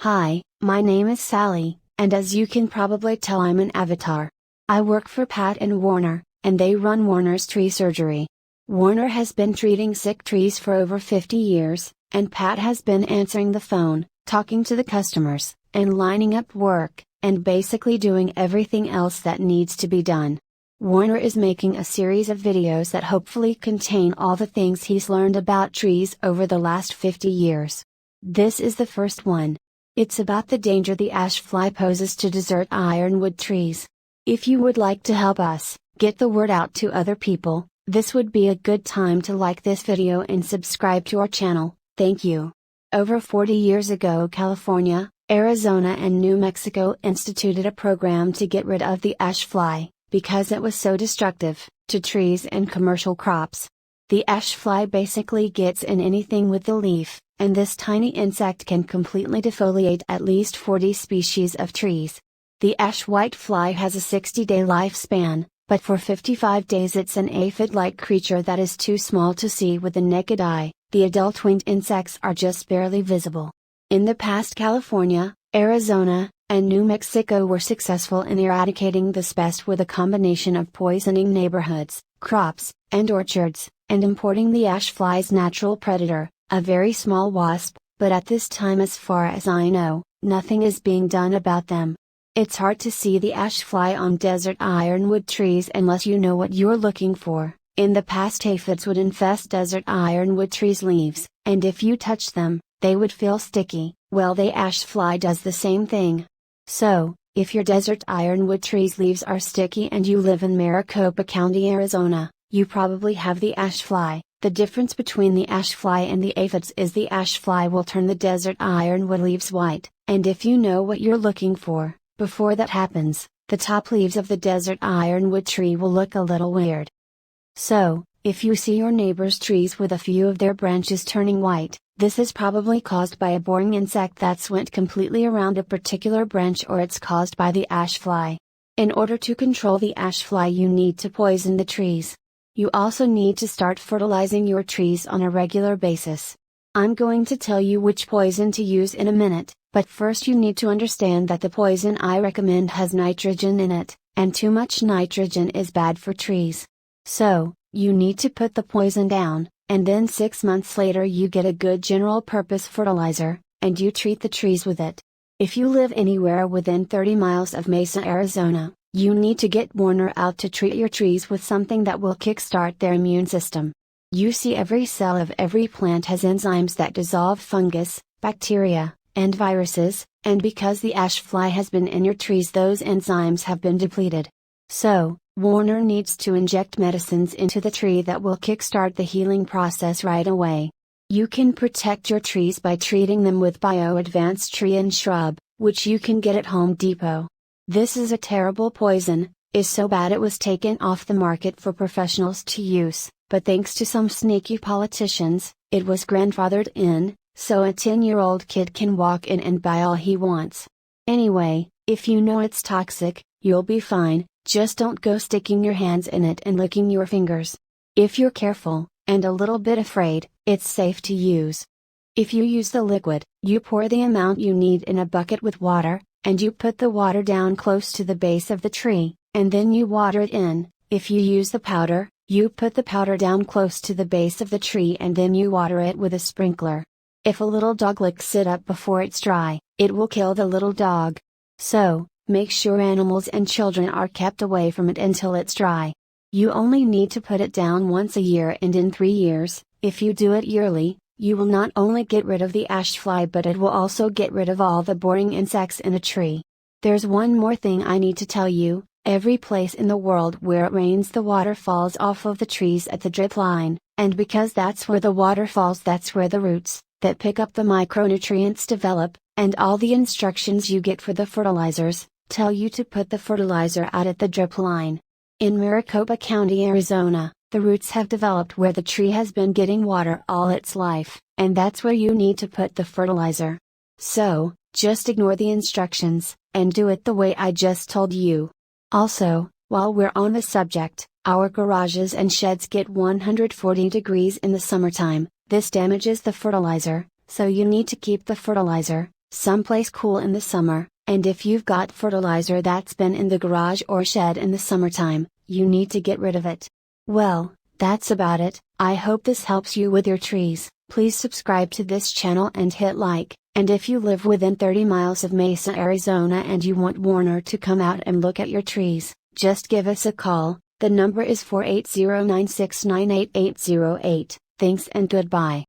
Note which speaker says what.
Speaker 1: Hi, my name is Sally, and as you can probably tell, I'm an avatar. I work for Pat and Warner, and they run Warner's tree surgery. Warner has been treating sick trees for over 50 years, and Pat has been answering the phone, talking to the customers, and lining up work, and basically doing everything else that needs to be done. Warner is making a series of videos that hopefully contain all the things he's learned about trees over the last 50 years. This is the first one. It's about the danger the ash fly poses to desert ironwood trees. If you would like to help us get the word out to other people, this would be a good time to like this video and subscribe to our channel. Thank you. Over 40 years ago, California, Arizona and New Mexico instituted a program to get rid of the ash fly, because it was so destructive to trees and commercial crops. The ash fly basically gets in anything with the leaf, and this tiny insect can completely defoliate at least 40 species of trees. The ash whitefly has a 60-day lifespan, but for 55 days it's an aphid-like creature that is too small to see with the naked eye. The adult winged insects are just barely visible. In the past, California, Arizona, and New Mexico were successful in eradicating this pest with a combination of poisoning neighborhoods, crops, and orchards, and importing the ash fly's natural predator, a very small wasp, but at this time, as far as I know, nothing is being done about them. It's hard to see the ash fly on desert ironwood trees unless you know what you're looking for. In the past, aphids would infest desert ironwood trees' leaves, and if you touch them, they would feel sticky. Well, the ash fly does the same thing. So, if your desert ironwood tree's leaves are sticky and you live in Maricopa County, Arizona, you probably have the ash fly. The difference between the ash fly and the aphids is the ash fly will turn the desert ironwood leaves white, and if you know what you're looking for, before that happens, the top leaves of the desert ironwood tree will look a little weird. So, if you see your neighbor's trees with a few of their branches turning white, this is probably caused by a boring insect that's went completely around a particular branch, or it's caused by the ash fly. In order to control the ash fly, you need to poison the trees. You also need to start fertilizing your trees on a regular basis. I'm going to tell you which poison to use in a minute, but first you need to understand that the poison I recommend has nitrogen in it, and too much nitrogen is bad for trees. So, you need to put the poison down, and then 6 months later you get a good general purpose fertilizer, and you treat the trees with it. If you live anywhere within 30 miles of Mesa, Arizona, you need to get Warner out to treat your trees with something that will kickstart their immune system. You see, every cell of every plant has enzymes that dissolve fungus, bacteria, and viruses, and because the ash fly has been in your trees, those enzymes have been depleted. So, Warner needs to inject medicines into the tree that will kickstart the healing process right away. You can protect your trees by treating them with Bio-Advanced Tree and Shrub, which you can get at Home Depot. This is a terrible poison, is so bad it was taken off the market for professionals to use, but thanks to some sneaky politicians, it was grandfathered in, so a 10-year-old kid can walk in and buy all he wants. Anyway, if you know it's toxic, you'll be fine, just don't go sticking your hands in it and licking your fingers. If you're careful, and a little bit afraid, it's safe to use. If you use the liquid, you pour the amount you need in a bucket with water, and you put the water down close to the base of the tree, and then you water it in. If you use the powder, you put the powder down close to the base of the tree and then you water it with a sprinkler. If a little dog licks it up before it's dry, it will kill the little dog. So, make sure animals and children are kept away from it until it's dry. You only need to put it down once a year, and in 3 years, if you do it yearly, you will not only get rid of the ash fly, but it will also get rid of all the boring insects in a tree. There's one more thing I need to tell you. Every place in the world where it rains, the water falls off of the trees at the drip line, and because that's where the water falls, that's where the roots that pick up the micronutrients develop, and all the instructions you get for the fertilizers tell you to put the fertilizer out at the drip line. In Maricopa County, Arizona, the roots have developed where the tree has been getting water all its life, and that's where you need to put the fertilizer. So, just ignore the instructions, and do it the way I just told you. Also, while we're on the subject, our garages and sheds get 140 degrees in the summertime. This damages the fertilizer, so you need to keep the fertilizer someplace cool in the summer, and if you've got fertilizer that's been in the garage or shed in the summertime, you need to get rid of it. Well, that's about it. I hope this helps you with your trees. Please subscribe to this channel and hit like, and if you live within 30 miles of Mesa, Arizona and you want Warner to come out and look at your trees, just give us a call. The number is 480-969-8808. Thanks and goodbye.